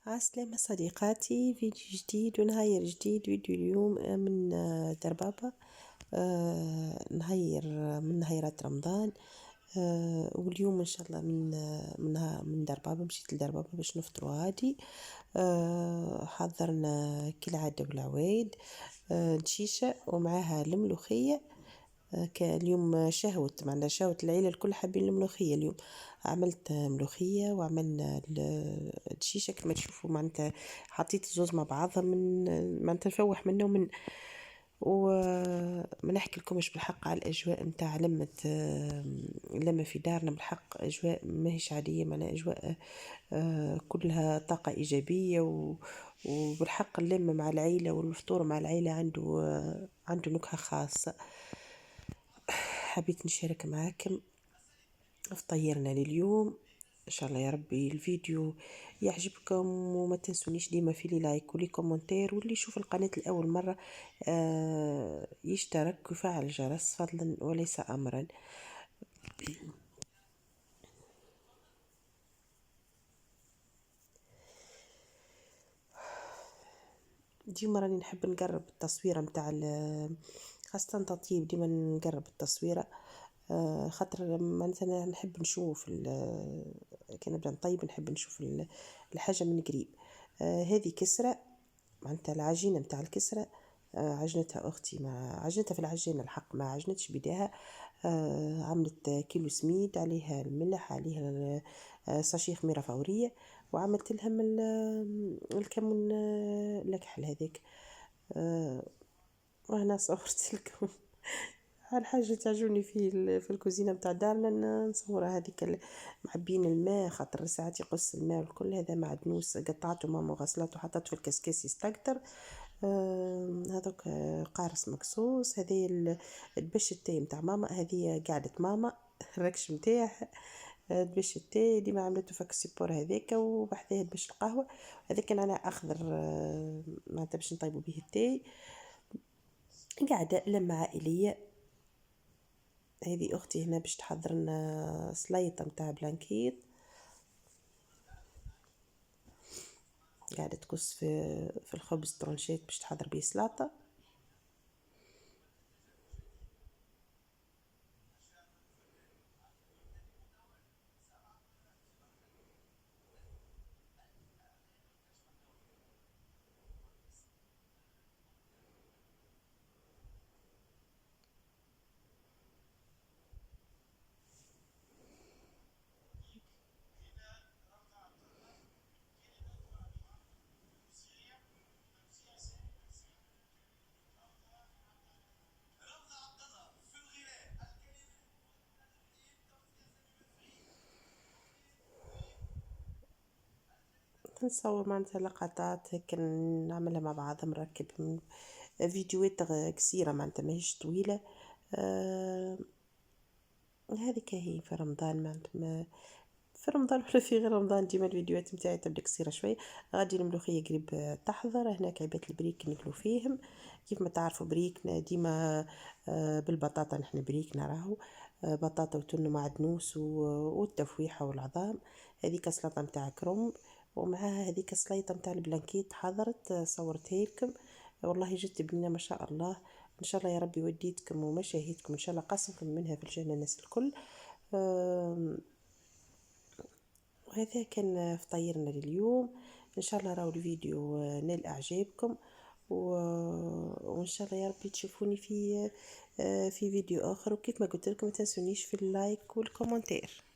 عسلامة صديقاتي، فيديو جديد ونهاير جديد. فيديو اليوم من دربابة، نهير من نهيرات رمضان. واليوم إن شاء الله من دربابة، مشيت لدربابة باش نفطروا هادي. حضرنا كالعادة بالعوايد، الشيشة ومعاها الملوخية. اليوم معنا شهوة العيلة الكل حابين الملوخية. اليوم عملت ملوخية وعملنا الشيشة كما تشوفوا، معناتها حطيت الزوز مع بعضها، معناتها نفوح منه وما نحكي لكمش بالحق على الأجواء متاع لما في دارنا. بالحق أجواء ماهيش عادية، معنا أجواء كلها طاقة إيجابية، وبالحق اللمة مع العيلة والفطور مع العيلة عنده نكهة خاصة. حبيت نشارك معاكم فطيرنا لليوم. ان شاء الله يا ربي الفيديو يعجبكم، وما تنسونيش ديما في لي لايك ولي كومنتير، واللي يشوف القناة لأول مرة يشترك ويفعل الجرس فضلا وليس أمرا. ديما راني نحب نقرب التصويرة متاع خاصة تطيب، ديما نقرب التصويرة خاطر مثلا نحب نشوف كي نبدا نطيب نحب نشوف الحاجة من قريب. هذه كسرة، معناتها العجينة متاع الكسرة عجنتها أختي، مع عجنتها في العجينة الحق ما عجنتش بيداها. عملت كيلو سميد، عليها الملح، عليها ساشي خميرة فورية، وعملت لهم الكمون الكحل هذاك. وهنا صورت لكم الحاجة تعجبني في الكوزينة متاع دارنا، نصورها هذيك معبين الماء، خاطر ساعات يقص الماء والكل. هذا معدنوس قطعته ماما وغسلته وحطته في الكسكاس يستقطر. هذوك قارص مقصوص. هذه البش التاي متاع ماما، هذه قاعدة ماما الركش متاعها. البش التاي ديما عملته فك السيبور هذاك، وبحذاه البش القهوة هذاك نعناع أخضر، معناتها باش نطيبوا به التاي. قاعدة لما عائلية. هذه أختي هنا باش تحضر لنا سليطة متاع بلانكيت، قاعدة تقص في الخبز طرونشيت باش تحضر بيه سلطة. نصور معناتها لقطات هيك نعملها مع بعض، نركب فيديوهات قصيرة معناتها ماهيش طويلة. هذيك هي في رمضان، معناتها في رمضان ولا في غير رمضان ديما الفيديوهات متاعي تبدا قصيرة شوي. غادي الملوخية قريب تحضر. هناك عباد البريك نقلو فيهم، كيف ما تعرفوا بريكنا ديما بالبطاطا. نحن بريكنا راهو بطاطا وتن معدنوس والتفويحة والعظام. هذيك سلطة متاع كرنب، ومعها هذيك سليطة متاع البلانكيت حضرت صورتها لكم. والله جت بنينة ما شاء الله. ان شاء الله يا ربي وديتكم ومشاهدكم ان شاء الله قاسمكم منها في الجنة الناس الكل. وهذا كان فطيرنا لليوم. ان شاء الله راهو الفيديو نال اعجابكم، وان شاء الله يا ربي تشوفوني في فيديو اخر. وكيف ما قلت لكم ما تنسونيش في اللايك والكومنتير.